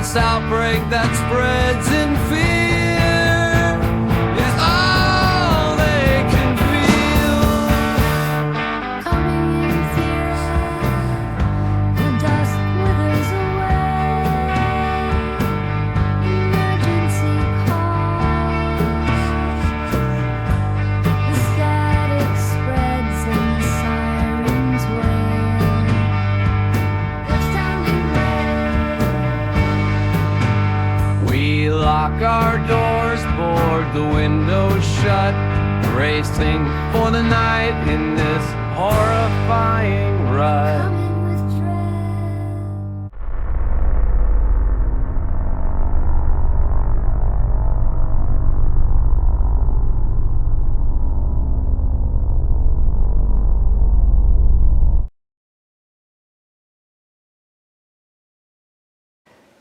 last outbreak that spreads in fear is all they can feel. Coming in theory, the dust withers away. Emergency calls. The static spreads and the sirens wail. They're sounding red. We lock our doors, board the windows shut, racing for the night in this horrifying rut. Coming with dread.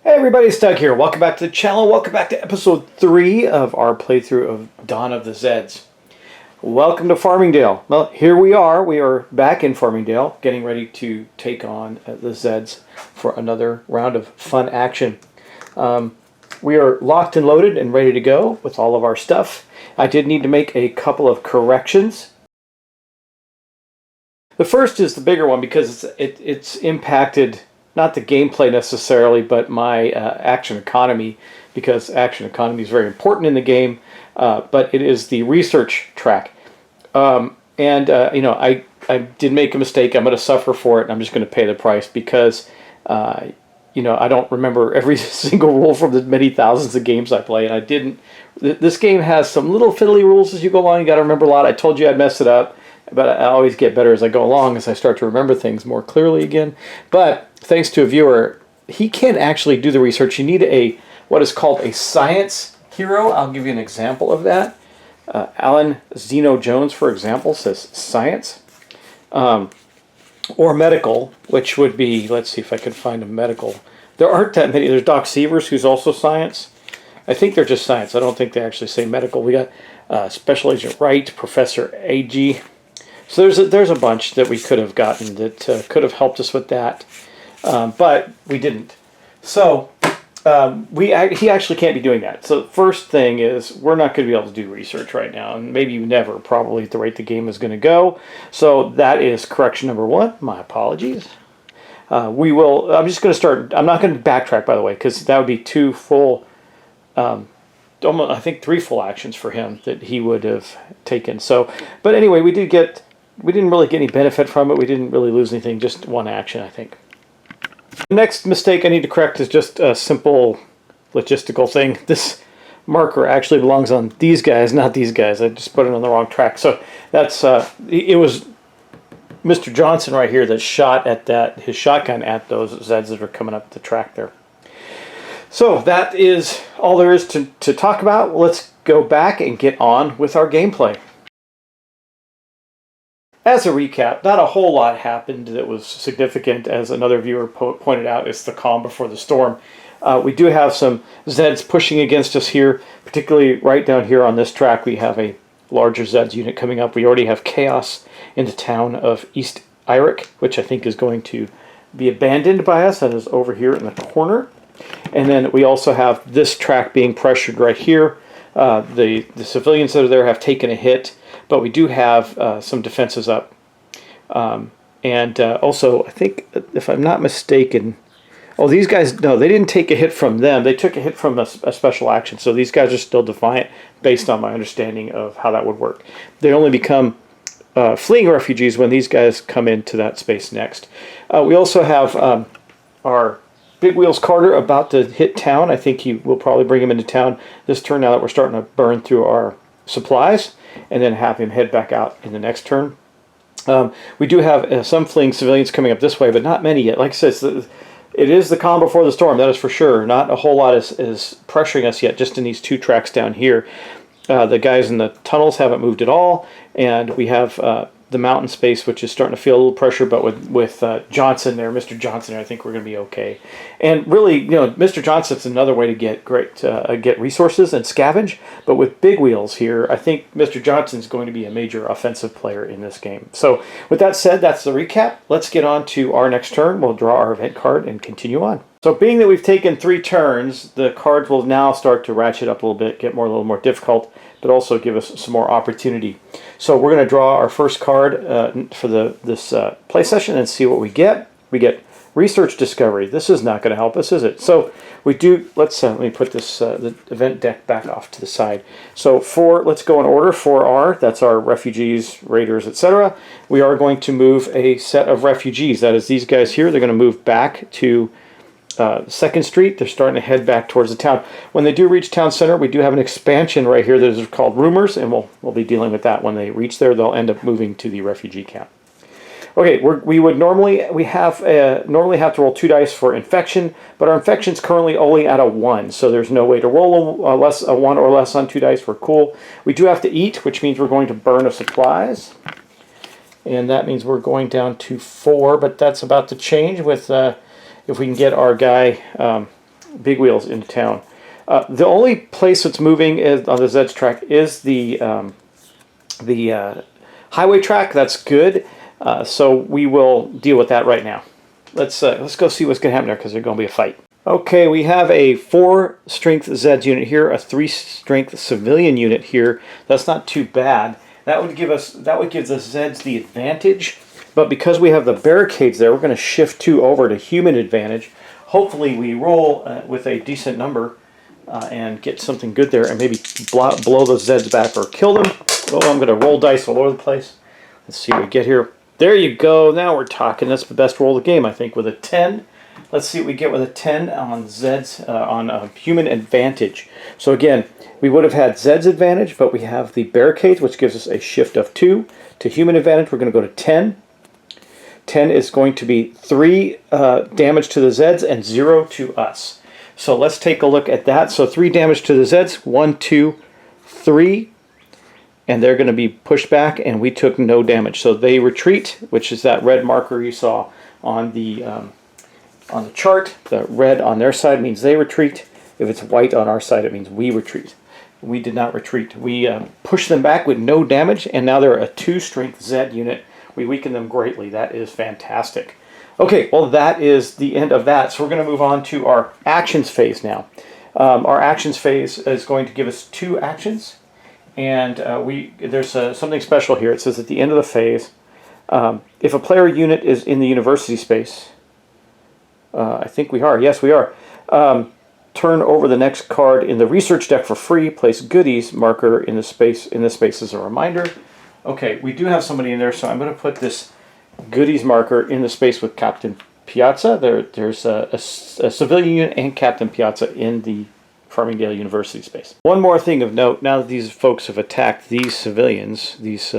Hey everybody, it's Doug here. Welcome back to the channel. Welcome back to episode 3 of our playthrough of Dawn of the Zeds. Welcome to Farmingdale. Well, here we are. We are back in Farmingdale, getting ready to take on the Zeds for another round of fun action. We are locked and loaded and ready to go with all of our stuff. I did need to make a couple of corrections. The first is the bigger one because it's impacted not the gameplay necessarily, but my action economy, because action economy is very important in the game, but it is the research track. I did make a mistake. I'm going to suffer for it, and I'm just going to pay the price because, I don't remember every single rule from the many thousands of games I play, and I didn't. This game has some little fiddly rules as you go along. You got to remember a lot. I told you I'd mess it up, but I always get better as I go along, as I start to remember things more clearly again. But thanks to a viewer, he can actually do the research. You need what is called a science hero. I'll give you an example of that. Alan Zeno Jones, for example, says science. Or medical, which would be, let's see if I can find a medical. There aren't that many. There's Doc Severs, who's also science. I think they're just science. I don't think they actually say medical. We got Special Agent Wright, Professor A.G. So there's a bunch that we could have gotten that could have helped us with that, but we didn't. So he actually can't be doing that. So the first thing is we're not going to be able to do research right now, and maybe never, probably at the rate the game is going to go. So that is correction number 1. My apologies. We will. I'm just going to start. I'm not going to backtrack, by the way, because that would be 2 full. Almost, I think 3 full actions for him that he would have taken. So, but anyway, we didn't really get any benefit from it. We didn't really lose anything, just 1 action, I think. The next mistake I need to correct is just a simple logistical thing. This marker actually belongs on these guys, not these guys. I just put it on the wrong track. So that's it was Mr. Johnson right here that shot at his shotgun at those Zeds that are coming up the track there. So that is all there is to talk about. Let's go back and get on with our gameplay. As a recap, not a whole lot happened that was significant. As another viewer pointed out, it's the calm before the storm. We do have some Zeds pushing against us here, particularly right down here on this track. We have a larger Zeds unit coming up. We already have chaos in the town of East Iric, which I think is going to be abandoned by us. That is over here in the corner. And then we also have this track being pressured right here. The civilians that are there have taken a hit, but we do have some defenses up. Also, I think, if I'm not mistaken, these guys, no, they didn't take a hit from them. They took a hit from a special action. So these guys are still defiant based on my understanding of how that would work. They only become fleeing refugees when these guys come into that space next. We also have our Big Wheels Carter about to hit town. I think we'll probably bring him into town this turn now that we're starting to burn through our supplies, and then have him head back out in the next turn. We do have some fleeing civilians coming up this way, but not many yet. Like I said, it is the calm before the storm, that is for sure. Not a whole lot is pressuring us yet, just in these 2 tracks down here. The guys in the tunnels haven't moved at all, and we have the mountain space, which is starting to feel a little pressure, but with Johnson there, Mr. Johnson, I think we're going to be okay. And really, Mr. Johnson's another way to get get resources and scavenge. But with big wheels here, I think Mr. Johnson's going to be a major offensive player in this game. So with that said, that's the recap. Let's get on to our next turn. We'll draw our event card and continue on. So being that we've taken 3 turns, the cards will now start to ratchet up a little bit, get a little more difficult, but also give us some more opportunity. So we're going to draw our first card for this play session and see what we get. We get Research Discovery. This is not going to help us, is it? So we do, let me put this the event deck back off to the side. So let's go in order. 4R, that's our refugees, raiders, etc. We are going to move a set of refugees. That is these guys here. They're going to move back to 2nd Street. They're starting to head back towards the town. When they do reach town center, we do have an expansion right here that is called Rumors, and we'll be dealing with that. When they reach there, they'll end up moving to the refugee camp. Okay, we would normally have to roll 2 dice for infection, but our infection's currently only at a 1, so there's no way to roll a 1 or less on 2 dice. We're cool. We do have to eat, which means we're going to burn of supplies, and that means we're going down to 4. But that's about to change with if we can get our guy Big Wheels into town. The only place that's moving on the Zeds track is the highway track. That's good. So we will deal with that right now. Let's go see what's going to happen there, because there's going to be a fight. Okay, we have a 4 strength Zeds unit here, a 3 strength civilian unit here. That's not too bad. That would give the Zeds the advantage. But because we have the barricades there, we're going to shift 2 over to human advantage. Hopefully we roll with a decent number and get something good there, and maybe blow those Zeds back or kill them. Oh, I'm going to roll dice all over the place. Let's see what we get here. There you go. Now we're talking. That's the best roll of the game, I think, with a 10. Let's see what we get with a 10 on Zeds, on human advantage. So again, we would have had Zeds advantage, but we have the barricades, which gives us a shift of 2. To human advantage, we're going to go to 10. 10 is going to be 3 damage to the Zeds and 0 to us. So let's take a look at that. So 3 damage to the Zeds, 1, 2, 3. And they're going to be pushed back, and we took no damage. So they retreat, which is that red marker you saw on the chart. The red on their side means they retreat. If it's white on our side, it means we retreat. We did not retreat. We pushed them back with no damage, and now they're a 2 strength Zed unit. We weaken them greatly. That is fantastic. Okay, well, that is the end of that. So we're going to move on to our actions phase now. Our actions phase is going to give us 2 actions. And there's something special here. It says at the end of the phase, if a player unit is in the university space, I think we are. Yes, we are. Turn over the next card in the research deck for free. Place goodies marker in the space as a reminder. Okay, we do have somebody in there, so I'm going to put this goodies marker in the space with Captain Piazza. There's a civilian unit and Captain Piazza in the Farmingdale University space. One more thing of note, now that these folks have attacked these civilians, these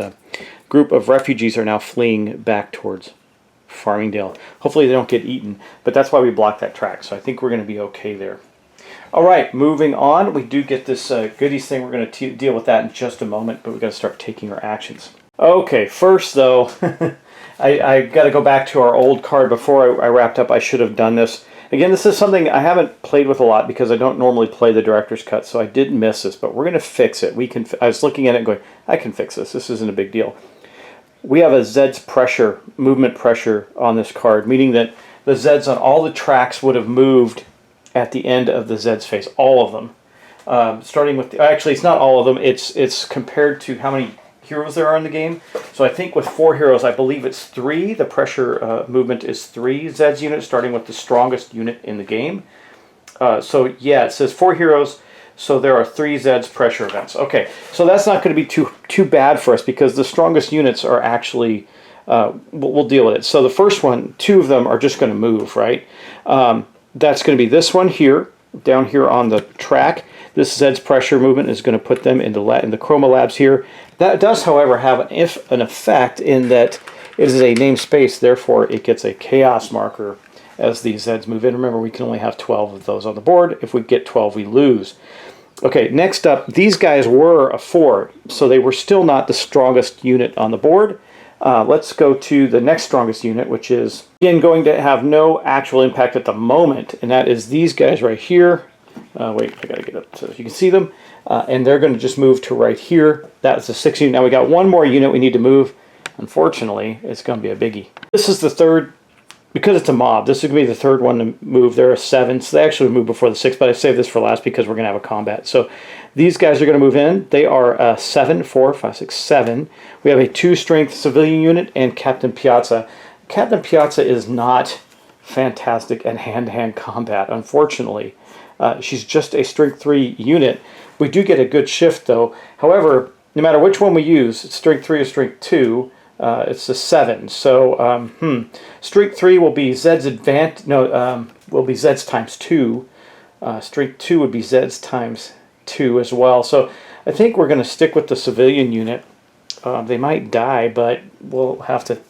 group of refugees are now fleeing back towards Farmingdale. Hopefully they don't get eaten, but that's why we blocked that track, so I think we're going to be okay there. Alright, moving on, we do get this goodies thing. We're going to deal with that in just a moment, but we've got to start taking our actions. Okay, first though, I got to go back to our old card. Before I wrapped up, I should have done this. Again, this is something I haven't played with a lot because I don't normally play the director's cut, so I did miss this, but we're going to fix it. I was looking at it and going, I can fix this. This isn't a big deal. We have a Zeds pressure, movement pressure on this card, meaning that the Zeds on all the tracks would have moved at the end of the Zeds phase, all of them. Starting with, actually, it's not all of them. It's compared to how many heroes there are in the game. So I think with 4 heroes, I believe it's 3. The pressure movement is 3 Zeds units, starting with the strongest unit in the game. So yeah, it says 4 heroes, so there are 3 Zeds pressure events. Okay, so that's not going to be too bad for us because the strongest units are actually, we'll deal with it. So the first one, 2 of them are just going to move, right? That's going to be this one here, down here on the track. This Zeds pressure movement is going to put them in the Chroma Labs here. That does, however, have an effect in that it is a named space, therefore it gets a chaos marker as these Zeds move in. Remember, we can only have 12 of those on the board. If we get 12, we lose. Okay, next up, these guys were a 4, so they were still not the strongest unit on the board. Let's go to the next strongest unit, which is, again, going to have no actual impact at the moment, and that is these guys right here. Wait, I gotta get up so you can see them. And they're going to just move to right here. That's the 6 unit. Now we got one more unit we need to move. Unfortunately, it's going to be a biggie. This is the third, because it's a mob, this is going to be the third one to move. There are 7, so they actually move before the 6, but I saved this for last because we're going to have a combat. So these guys are going to move in. They are 7, 4, 5, 6, 7. We have a 2 strength civilian unit and Captain Piazza. Captain Piazza is not fantastic at hand-to-hand combat, unfortunately. She's just a strength 3 unit. We do get a good shift, though. However, no matter which one we use, it's strength 3 or strength 2, it's a 7. So, strength 3 will be Zeds will be Zeds times 2. Strength 2 would be Zeds times 2 as well. So, I think we're going to stick with the civilian unit. They might die, but we'll have to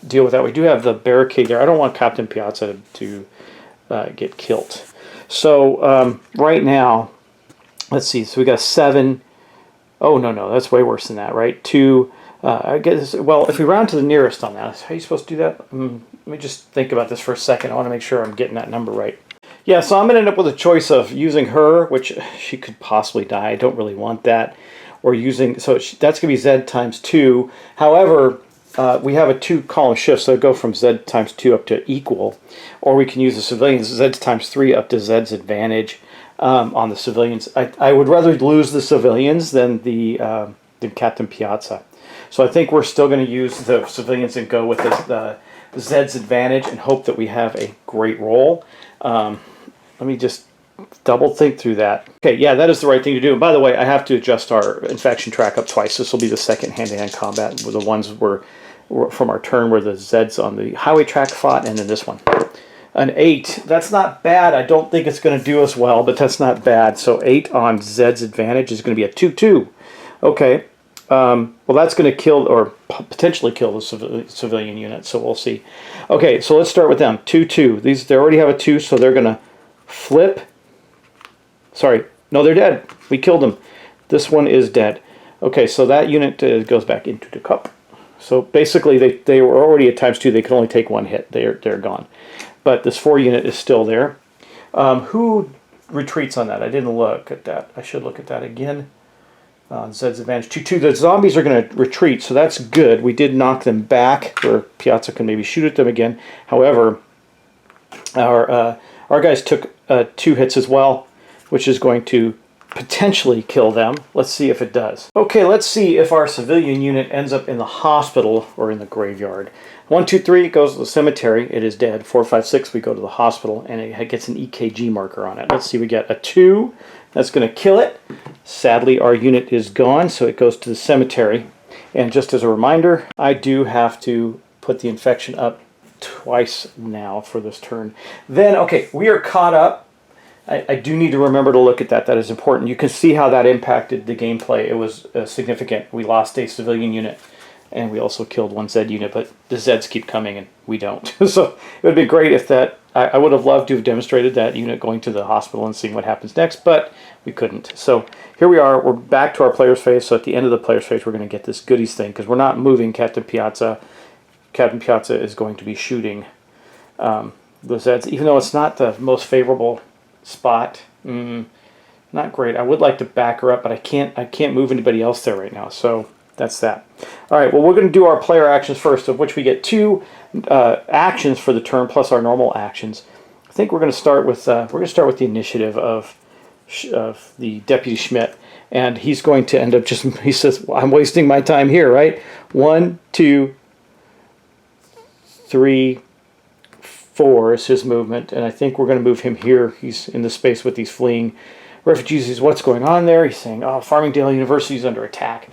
deal with that. We do have the barricade there. I don't want Captain Piazza to get killed. So, right now, let's see. So we got 7. Oh, no, that's way worse than that, right? 2. I guess, well, if we round to the nearest on that, how are you supposed to do that? Let me just think about this for a second. I want to make sure I'm getting that number right. Yeah, so I'm going to end up with a choice of using her, which she could possibly die. I don't really want that. Or using, so that's going to be Z times 2. However, we have a 2-column shift, so go from Z times 2 up to equal. Or we can use the civilians, Z times 3 up to Z's advantage. On the civilians, I would rather lose the civilians than than Captain Piazza. So I think we're still going to use the civilians and go with the Zed's advantage and hope that we have a great roll. Let me just double think through that. Okay, yeah, that is the right thing to do. And by the way, I have to adjust our infection track up twice. This will be the second hand-to-hand combat. Where the ones were from our turn where the Zeds on the highway track fought, and then this one. An 8. That's not bad. I don't think it's going to do us well, but that's not bad. So 8 on Zed's advantage is going to be a 2-2. Okay. Well, that's going to kill or potentially kill the civilian unit, so we'll see. Okay, so let's start with them. 2-2. They already have a 2, so they're going to flip. Sorry. No, they're dead. We killed them. This one is dead. Okay, so that unit goes back into the cup. So basically, they were already at times 2. They could only take 1 hit. They're gone. But this 4 unit is still there. Who retreats on that? I didn't look at that. I should look at that again. Zed's advantage 2-2. The zombies are going to retreat, so that's good. We did knock them back, where Piazza can maybe shoot at them again. However, our guys took 2 hits as well, which is going to potentially kill them. Let's see if it does. Okay, let's see if our civilian unit ends up in the hospital or in the graveyard. 1, 2, 3, it goes to the cemetery. It is dead. 4, 5, 6, we go to the hospital, and it gets an EKG marker on it. Let's see, we get a 2. That's going to kill it. Sadly, our unit is gone, so it goes to the cemetery. And just as a reminder, I do have to put the infection up twice now for this turn. Then, okay, we are caught up. I do need to remember to look at that. That is important. You can see how that impacted the gameplay. It was significant. We lost a civilian unit, and we also killed 1 Zed unit, but the Zeds keep coming, and we don't. So it would be great if that... I would have loved to have demonstrated that unit going to the hospital and seeing what happens next, but we couldn't. So here we are. We're back to our player's phase. So at the end of the player's phase, we're going to get this goodies thing, because we're not moving Captain Piazza. Captain Piazza is going to be shooting the Zeds, even though it's not the most favorable spot. Not great. I would like to back her up, but I can't move anybody else there right now. So that's that. All right. Well, we're going to do our player actions first, of which we get 2 actions for the turn plus our normal actions. I think we're going to start with the initiative of the Deputy Schmidt, and he's going to end up just. He says, well, "I'm wasting my time here." Right? 1, 2, 3, 4 is his movement, and I think we're going to move him here. He's in the space with these fleeing refugees. He's what's going on there. He's saying, "Oh, Farmingdale University is under attack.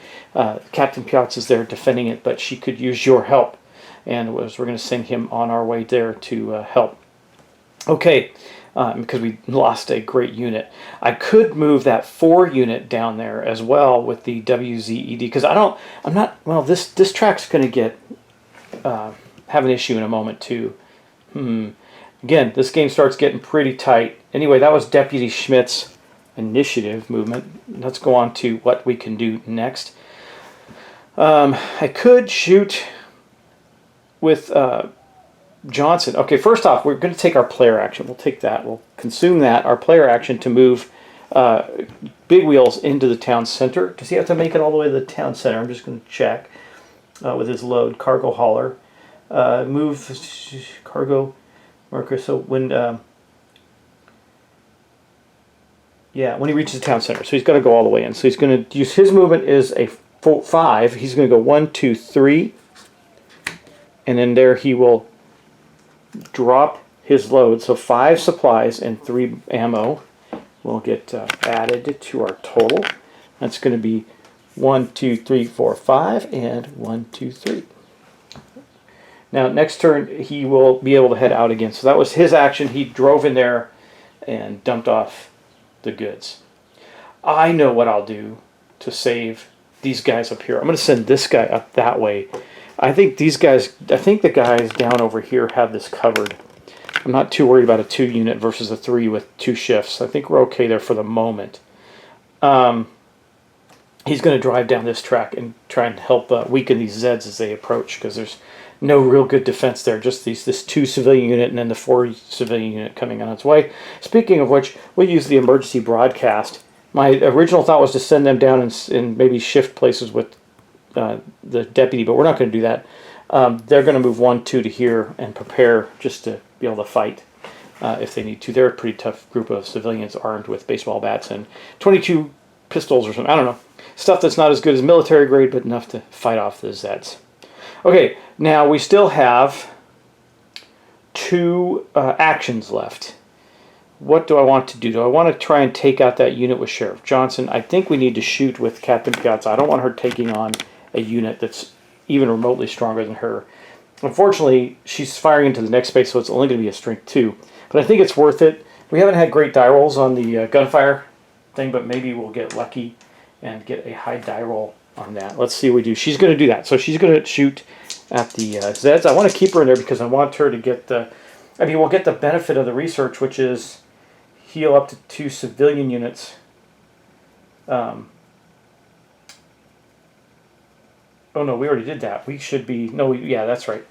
Captain Piazza is there defending it, but she could use your help." And we're going to send him on our way there to help. Okay, because we lost a great unit. I could move that 4 unit down there as well with the WZED, because this track's going to get have an issue in a moment too. Again, this game starts getting pretty tight. Anyway, that was Deputy Schmidt's initiative movement. Let's go on to what we can do next. I could shoot with Johnson. Okay, first off, we're going to take our player action. We'll take that. We'll consume that, our player action, to move Big Wheels into the town center. Does he have to make it all the way to the town center? I'm just going to check with his load. Cargo hauler. Move cargo marker. So when when he reaches the town center, so he's got to go all the way in. So he's going to use, his movement is a full 5. He's going to go 1, 2, 3, and then there he will drop his load. So 5 supplies and 3 ammo will get added to our total. That's going to be 1, 2, 3, 4, 5, and 1, 2, 3. Now next turn he will be able to head out again. So that was his action. He drove in there and dumped off the goods. I know what I'll do to save these guys up here. I'm going to send this guy up that way. I think the guys down over here have this covered. I'm not too worried about a 2 unit versus a 3 with 2 shifts. I think we're okay there for the moment. He's going to drive down this track and try and help weaken these Zeds as they approach, because there's no real good defense there. Just this 2 civilian unit and then the 4 civilian unit coming on its way. Speaking of which, we'll use the emergency broadcast. My original thought was to send them down and maybe shift places with the deputy, but we're not going to do that. They're going to move 1, 2 to here and prepare just to be able to fight if they need to. They're a pretty tough group of civilians armed with baseball bats and 22 pistols or something. I don't know. Stuff that's not as good as military grade, but enough to fight off the Zeds. Okay, now we still have 2 actions left. What do I want to do? Do I want to try and take out that unit with Sheriff Johnson? I think we need to shoot with Captain Piazza. I don't want her taking on a unit that's even remotely stronger than her. Unfortunately, she's firing into the next space, so it's only going to be a strength 2. But I think it's worth it. We haven't had great die rolls on the gunfire thing, but maybe we'll get lucky and get a high die roll on that. Let's see what we do. She's going to do that. So she's going to shoot at the Zeds. I want to keep her in there because I want her to get the... we'll get the benefit of the research, which is heal up to 2 civilian units. Oh no, we already did that. We should be... No, yeah, that's right.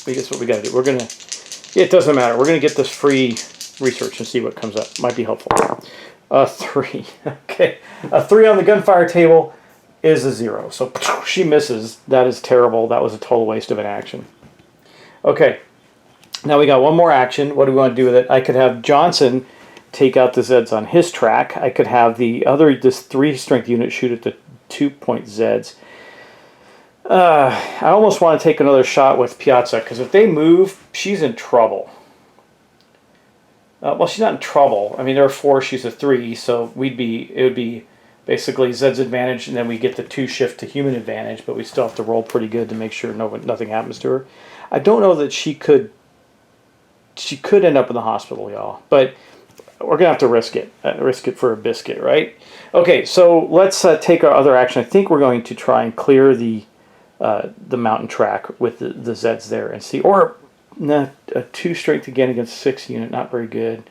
That's what we got to do. We're going to... It doesn't matter. We're going to get this free research and see what comes up. Might be helpful. 3. Okay. A 3 on the gunfire table is a 0. So she misses. That is terrible. That was a total waste of an action. Okay. Now we got one more action. What do we want to do with it? I could have Johnson take out the Zeds on his track. I could have this 3 strength unit shoot at the 2-point Zeds. I almost want to take another shot with Piazza, because if they move, she's in trouble. Well, she's not in trouble. I mean, there are 4, she's a 3, so it would be basically Zed's advantage, and then we get the 2 shift to human advantage, but we still have to roll pretty good to make sure nothing happens to her. I don't know that she could end up in the hospital, y'all, but we're going to have to risk it for a biscuit, right? Okay, so let's take our other action. I think we're going to try and clear the mountain track with the Zeds there and see, or a 2 strength again against 6 unit, not very good.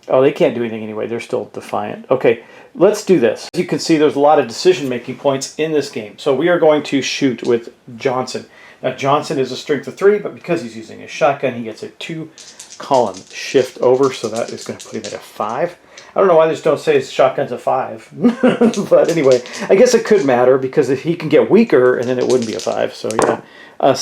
Oh, they can't do anything anyway. They're still defiant. Okay, let's do this. As you can see, there's a lot of decision-making points in this game. So we are going to shoot with Johnson. Now, Johnson is a strength of 3, but because he's using a shotgun, he gets a 2-column shift over, so that is going to put him at a 5. I don't know why they just don't say his shotgun's a 5. But anyway, I guess it could matter, because if he can get weaker, and then it wouldn't be a 5. So yeah, a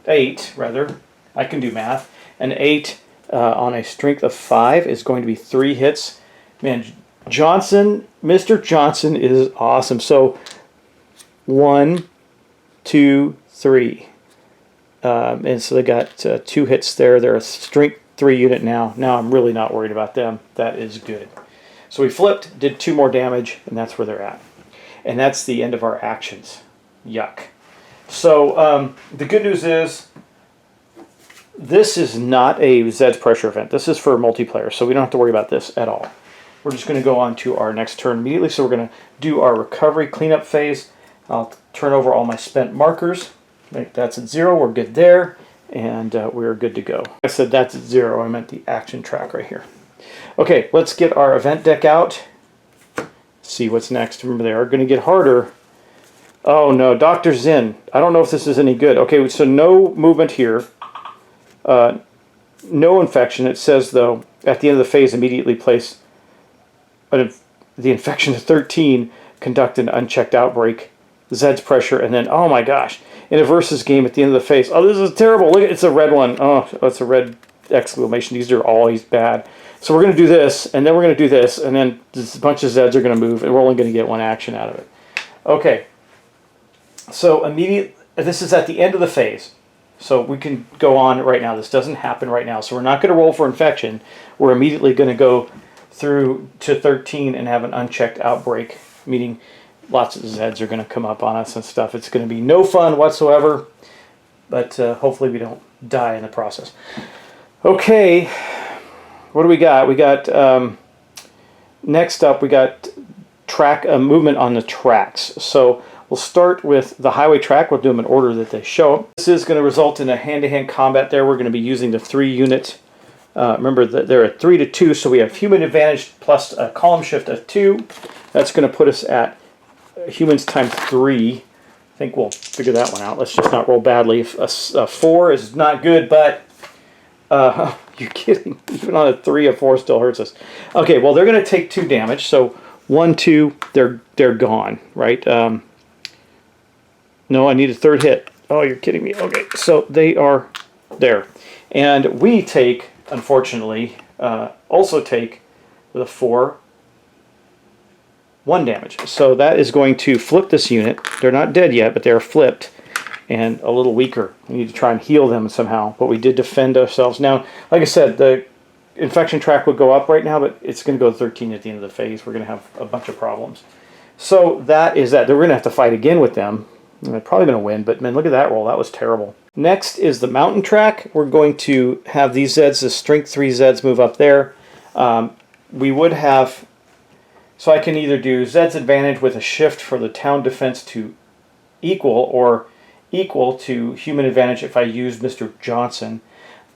8 rather. I can do math. An 8 on a strength of 5 is going to be 3 hits. Man, Mr. Johnson is awesome. So 1, 2, 3. And so they got 2 hits there. They're a strength 3 unit now. Now I'm really not worried about them. That is good. So we flipped, did 2 more damage, and that's where they're at. And that's the end of our actions. Yuck. So the good news is this is not a Zed's pressure event. This is for multiplayer, so we don't have to worry about this at all. We're just going to go on to our next turn immediately. So we're going to do our recovery cleanup phase. I'll turn over all my spent markers. That's at 0. We're good there. And we're good to go. I said that's at 0. I meant the action track right here. Okay, let's get our event deck out. See what's next. Remember, they are going to get harder Oh no, Dr. Zin. I don't know if this is any good. Okay, so no movement here. No infection. It says, though, at the end of the phase, immediately place the infection to 13, conduct an unchecked outbreak, Zeds pressure, and then, oh my gosh, in a versus game at the end of the phase. Oh, this is terrible. Look, it's a red one. Oh, it's a red exclamation. These are always bad. So we're going to do this, and then we're going to do this, and then this bunch of Zeds are going to move, and we're only going to get one action out of it. Okay. So this is at the end of the phase. So we can go on right now. This doesn't happen right now. So we're not going to roll for infection. We're immediately going to go through to 13 and have an unchecked outbreak, meaning lots of Zeds are going to come up on us and stuff. It's going to be no fun whatsoever, but hopefully we don't die in the process. Okay, what do we got? We got, next up, we got track movement on the tracks. So we'll start with the highway track. We'll do them in order that they show up. This is going to result in a hand-to-hand combat there. We're going to be using the 3-unit. Remember that they're at 3 to 2, so we have human advantage plus a column shift of 2. That's going to put us at humans times 3. I think we'll figure that one out. Let's just not roll badly. A 4 is not good, but you're kidding. Even on a 3, a 4 still hurts us. Okay, well, they're going to take 2 damage. So 1, 2, they're gone, right? No, I need a 3rd hit. Oh, you're kidding me. Okay, so they are there. And we take, unfortunately, also take the 4, 1 damage. So that is going to flip this unit. They're not dead yet, but they're flipped and a little weaker. We need to try and heal them somehow, but we did defend ourselves. Now, like I said, the infection track would go up right now, but it's going to go to 13 at the end of the phase. We're going to have a bunch of problems. So that is that. We're going to have to fight again with them. They're probably going to win, but man, look at that roll. That was terrible. Next is the mountain track. We're going to have these Zeds, the strength 3 Zeds, move up there. We would have, so I can either do Zeds advantage with a shift for the town defense to equal, or equal to human advantage if I use Mr. Johnson.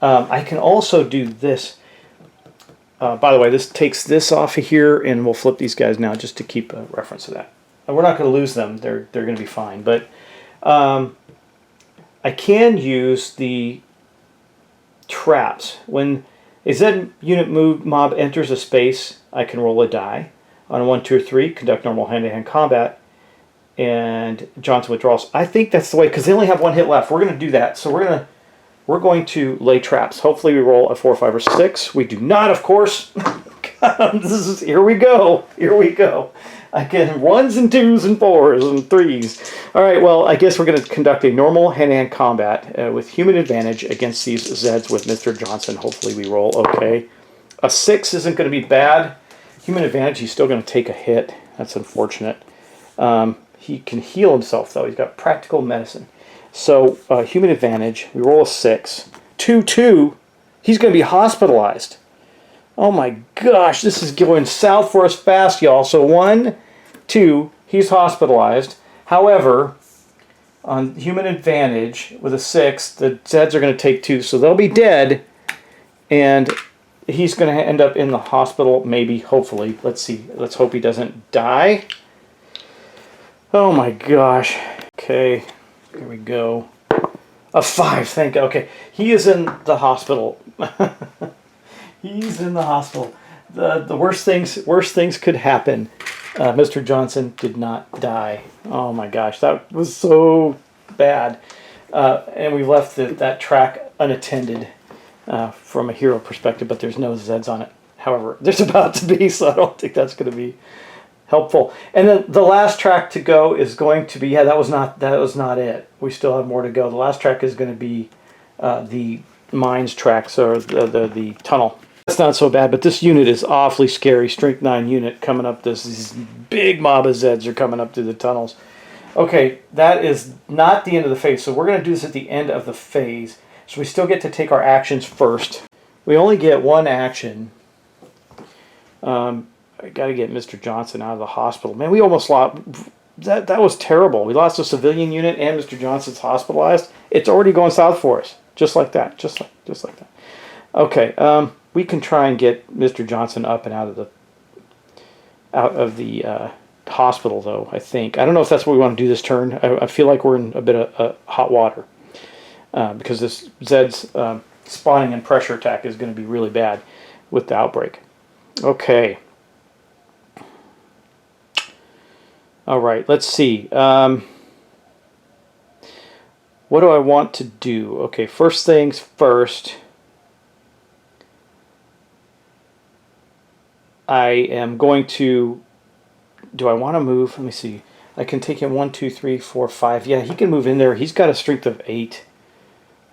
I can also do this. By the way, this takes this off of here, and we'll flip these guys now just to keep a reference to that. We're not going to lose them. They're going to be fine. But I can use the traps. When a Z unit mob enters a space, I can roll a die. On a 1, 2, or 3, conduct normal hand-to-hand combat. And Johnson withdraws. I think that's the way, because they only have 1 hit left. We're going to do that. So we're going to lay traps. Hopefully we roll a 4, 5, or 6. We do not, of course. Here we go. Here we go. Again, 1s and 2s and 4s and 3s. All right, well, I guess we're going to conduct a normal hand-to-hand combat with human advantage against these Zeds with Mr. Johnson. Hopefully we roll okay. A 6 isn't going to be bad. Human advantage, he's still going to take a hit. That's unfortunate. He can heal himself, though. He's got practical medicine. So, human advantage, we roll a 6. 2, 2, he's going to be hospitalized. Oh my gosh, this is going south for us fast, y'all. So 1, 2, he's hospitalized. However, on human advantage with a 6, the Zeds are going to take 2, so they'll be dead. And he's going to end up in the hospital, maybe, hopefully. Let's see. Let's hope he doesn't die. Oh my gosh. Okay, here we go. A 5, thank God. Okay, he is in the hospital. He's in the hospital. The worst things could happen. Mr. Johnson did not die. Oh my gosh, that was so bad. And we left that track unattended from a hero perspective, but there's no Zeds on it. However, there's about to be, so I don't think that's going to be helpful. And then the last track to go is going to be, yeah, that was not it. We still have more to go. The last track is going to be the mines tracks, or the tunnel. That's not so bad, but this unit is awfully scary. Strength 9 unit coming up. These big mob of Zeds are coming up through the tunnels. Okay, that is not the end of the phase, so we're going to do this at the end of the phase. So we still get to take our actions first. We only get 1 action. I got to get Mr. Johnson out of the hospital. Man, we almost lost. That was terrible. We lost a civilian unit and Mr. Johnson's hospitalized. It's already going south for us. Just like that. Just like that. Okay, we can try and get Mr. Johnson up and out of the hospital, though, I think. I don't know if that's what we want to do this turn. I feel like we're in a bit of hot water. Because this Zed's spawning and pressure attack is going to be really bad with the outbreak. Okay. All right, let's see. What do I want to do? Okay, first things first. I am going to... Do I want to move? Let me see. I can take him 1, 2, 3, 4, 5. Yeah, he can move in there. He's got a strength of 8.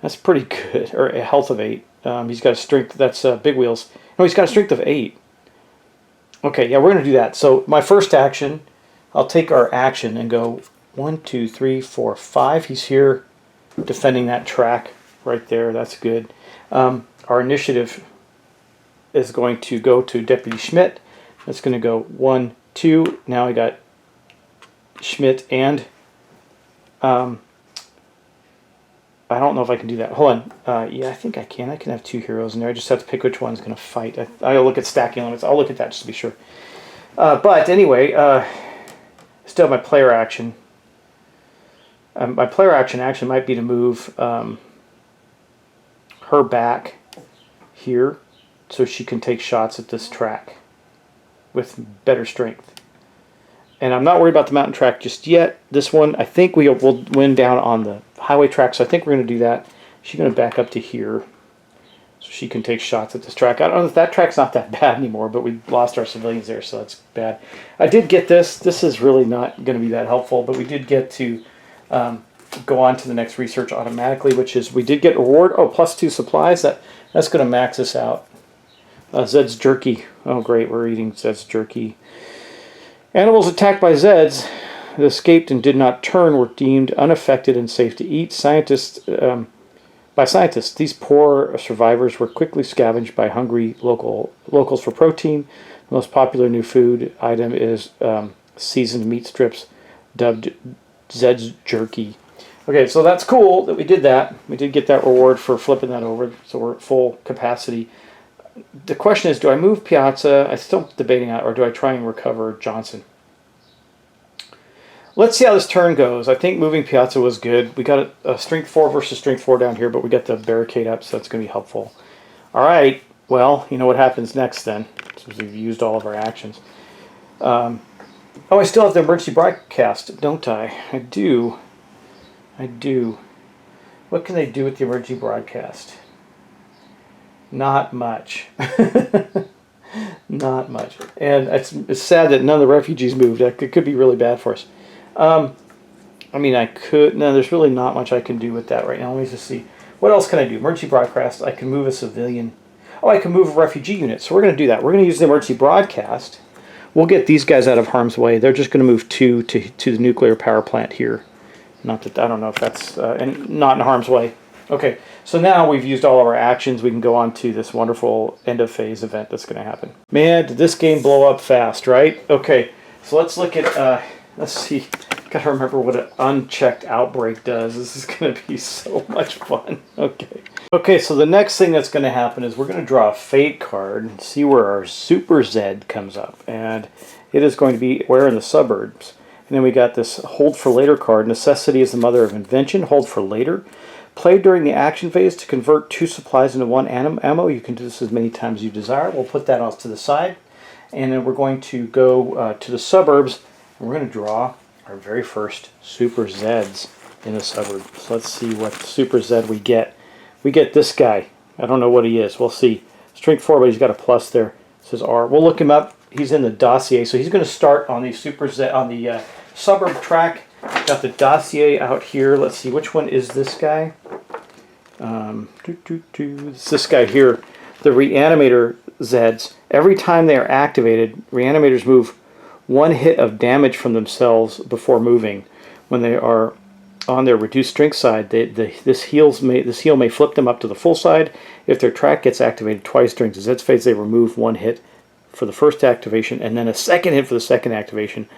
That's pretty good. Or a health of 8. He's got a strength... That's big wheels. No, he's got a strength of 8. Okay, yeah, we're going to do that. So my first action, I'll take our action and go 1, 2, 3, 4, 5. He's here defending that track right there. That's good. Our initiative is going to go to Deputy Schmidt. That's going to go 1, 2. Now I got Schmidt and I don't know if I can do that. Hold on. Yeah, I think I can. I can have 2 heroes in there. I just have to pick which one's going to fight. I'll look at stacking limits. I'll look at that just to be sure. But anyway, I still have my player action. My player action actually might be to move her back here so she can take shots at this track with better strength. And I'm not worried about the mountain track just yet. This one, I think we'll win down on the highway track, so I think we're going to do that. She's going to back up to here so she can take shots at this track. I don't know if that track's not that bad anymore, but we lost our civilians there, so that's bad. I did get this. This is really not going to be that helpful, but we did get to go on to the next research automatically, which is we did get a reward. Oh, +2 supplies. That's going to max us out. Zed's jerky. Oh, great. We're eating Zed's jerky. Animals attacked by Zeds that escaped and did not turn were deemed unaffected and safe to eat. By scientists, these poor survivors were quickly scavenged by hungry locals for protein. The most popular new food item is seasoned meat strips, dubbed Zed's jerky. Okay, so that's cool that we did that. We did get that reward for flipping that over, so we're at full capacity. The question is, do I move Piazza? I'm still debating that, or do I try and recover Johnson? Let's see how this turn goes. I think moving Piazza was good. We got a strength 4 versus strength 4 down here, but we got the barricade up, so that's going to be helpful. All right, well, you know what happens next then, since we've used all of our actions. Oh, I still have the emergency broadcast, don't I? I do. What can they do with the emergency broadcast? Not much. Not much. And it's sad that none of the refugees moved. It could be really bad for us. I mean, there's really not much I can do with that right now. Let me just see. What else can I do? Emergency broadcast. I can move a civilian. Oh, I can move a refugee unit. So we're going to do that. We're going to use the emergency broadcast. We'll get these guys out of harm's way. They're just going to move 2 to the nuclear power plant here. Not that, I don't know if that's, and not in harm's way. Okay, so now we've used all of our actions. We can go on to this wonderful end of phase event that's going to happen. Man, did this game blow up fast, right? Okay, so let's look at, let's see. Gotta remember what an unchecked outbreak does. This is going to be so much fun. Okay, so the next thing that's going to happen is we're going to draw a fate card and see where our Super Zed comes up. And it is going to be where in the suburbs. And then we got this hold for later card. Necessity is the mother of invention. Hold for later. Play during the action phase to convert 2 supplies into 1 ammo. You can do this as many times as you desire. We'll put that off to the side. And then we're going to go to the suburbs. And we're going to draw our very first Super Zeds in the suburbs. So let's see what Super Zed we get. We get this guy. I don't know what he is. We'll see. Strength 4, but he's got a plus there. It says R. We'll look him up. He's in the dossier. So he's going to start on the Super Zed, on the suburb track. Got the dossier out here. Let's see, which one is this guy? It's this guy here. The Reanimator Zeds. Every time they are activated, Reanimators move 1 hit of damage from themselves before moving. When they are on their reduced strength side, this heal may flip them up to the full side. If their track gets activated twice during the Zed's phase, they remove 1 hit for the first activation and then a 2nd hit for the 2nd activation.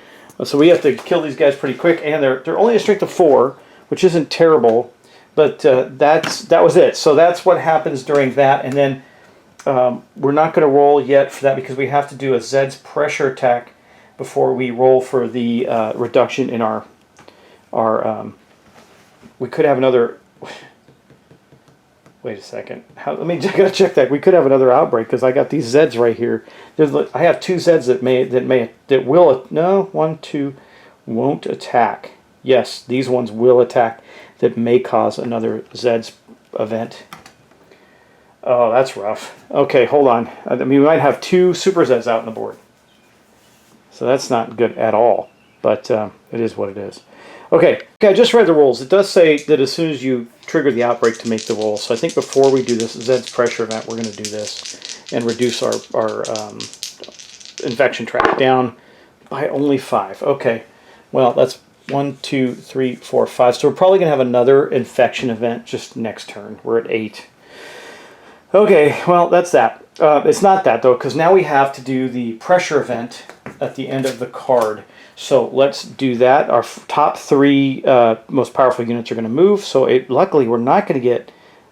So we have to kill these guys pretty quick, and they're only a strength of 4, which isn't terrible, but that was it. So that's what happens during that, and then we're not going to roll yet for that because we have to do a Zed's pressure attack before we roll for the reduction in our we could have another. Wait a second. I gotta check that. We could have another outbreak because I got these Zeds right here. I have 2 Zeds that will no 1 2 won't attack. Yes, these ones will attack. That may cause another Zeds event. Oh, that's rough. Okay, hold on. I mean, we might have 2 Super Zeds out on the board. So that's not good at all. But it is what it is. Okay, I just read the rules. It does say that as soon as you trigger the outbreak to make the roll. So I think before we do this Zed's pressure event, we're going to do this and reduce our infection track down by only 5. Okay, well, that's 1, 2, 3, 4, 5. So we're probably going to have another infection event just next turn. We're at 8. Okay, well, that's that. It's not that, though, because now we have to do the pressure event at the end of the card. So let's do that. Our top 3 most powerful units are going to move. So luckily, we're not going to get...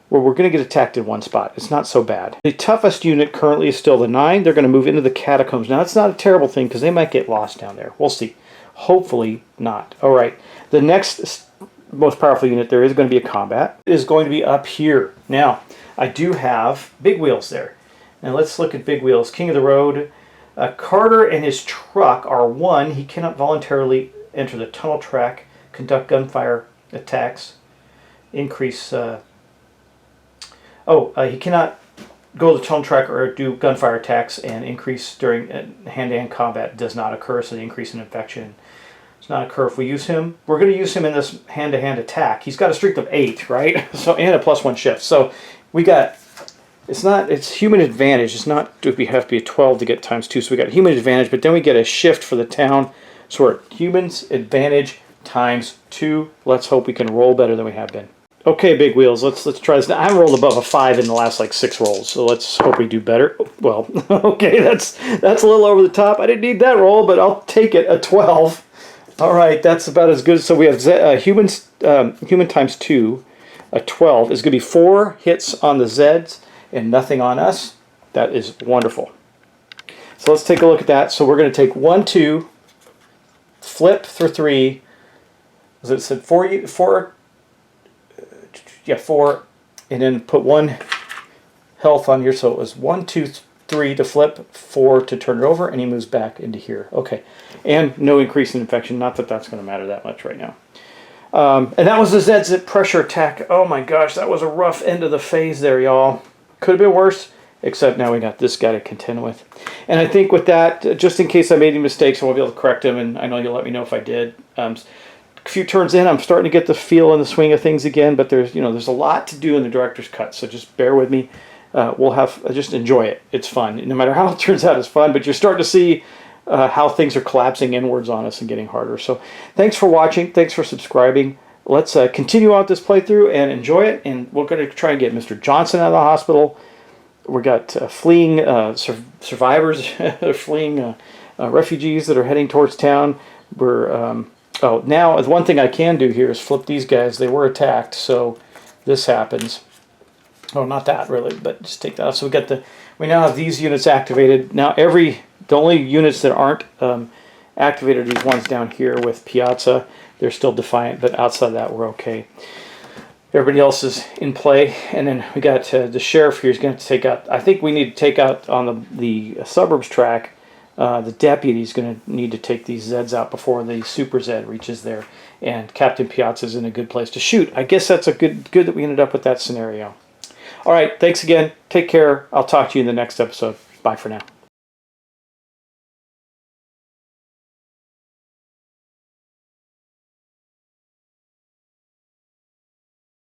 Well, we're going to get attacked in one spot. It's not so bad. The toughest unit currently is still the 9. They're going to move into the catacombs. Now, that's not a terrible thing because they might get lost down there. We'll see. Hopefully not. All right. The next most powerful unit there is going to be a combat. It is going to be up here. Now, I do have big wheels there. Now, let's look at big wheels. King of the road. Carter and his truck are 1. He cannot voluntarily enter the tunnel track, conduct gunfire attacks, increase... he cannot go to the tunnel track or do gunfire attacks, and increase during hand-to-hand combat does not occur, so the increase in infection does not occur if we use him. We're going to use him in this hand-to-hand attack. He's got a streak of 8, right? So, and a +1 shift. So we got... It's human advantage. It's not, we have to be a 12 to get ×2. So we got human advantage, but then we get a shift for the town. So we're at humans advantage ×2. Let's hope we can roll better than we have been. Okay, big wheels. Let's try this. Now, I rolled above a 5 in the last like 6 rolls, so let's hope we do better. Well, okay, that's a little over the top. I didn't need that roll, but I'll take it. A 12. All right, that's about as good. So we have human ×2. A 12 is going to be 4 hits on the Zeds and nothing on us. That is wonderful. So let's take a look at that. So we're going to take 1, 2, flip for 3. As it said, 4, and then put 1 health on here. So it was 1, 2, 3 to flip, 4 to turn it over, and he moves back into here. Okay, and no increase in infection. Not that that's going to matter that much right now. And that was the Zeds pressure attack. Oh my gosh, that was a rough end of the phase there, y'all. Could have been worse, except now we got this guy to contend with. And I think with that, just in case I made any mistakes, I won't be able to correct them, and I know you'll let me know if I did. A few turns in, I'm starting to get the feel and the swing of things again, but there's a lot to do in the director's cut, so just bear with me. Just enjoy it. It's fun. No matter how it turns out, it's fun, but you're starting to see how things are collapsing inwards on us and getting harder. So thanks for watching. Thanks for subscribing. Let's continue out this playthrough and enjoy it. And we're going to try and get Mr. Johnson out of the hospital. We got fleeing survivors, fleeing refugees that are heading towards town. We're now the one thing I can do here is flip these guys. They were attacked, so this happens. Oh, not that really, but just take that off. So we now have these units activated. Now the only units that aren't activated are these ones down here with Piazza. They're still defiant, but outside of that, we're okay. Everybody else is in play. And then we got the sheriff here is going to take out, I think we need to take out on the suburbs track, the deputy's going to need to take these Zeds out before the Super Zed reaches there. And Captain Piazza's in a good place to shoot. I guess that's a good that we ended up with that scenario. All right, thanks again. Take care. I'll talk to you in the next episode. Bye for now.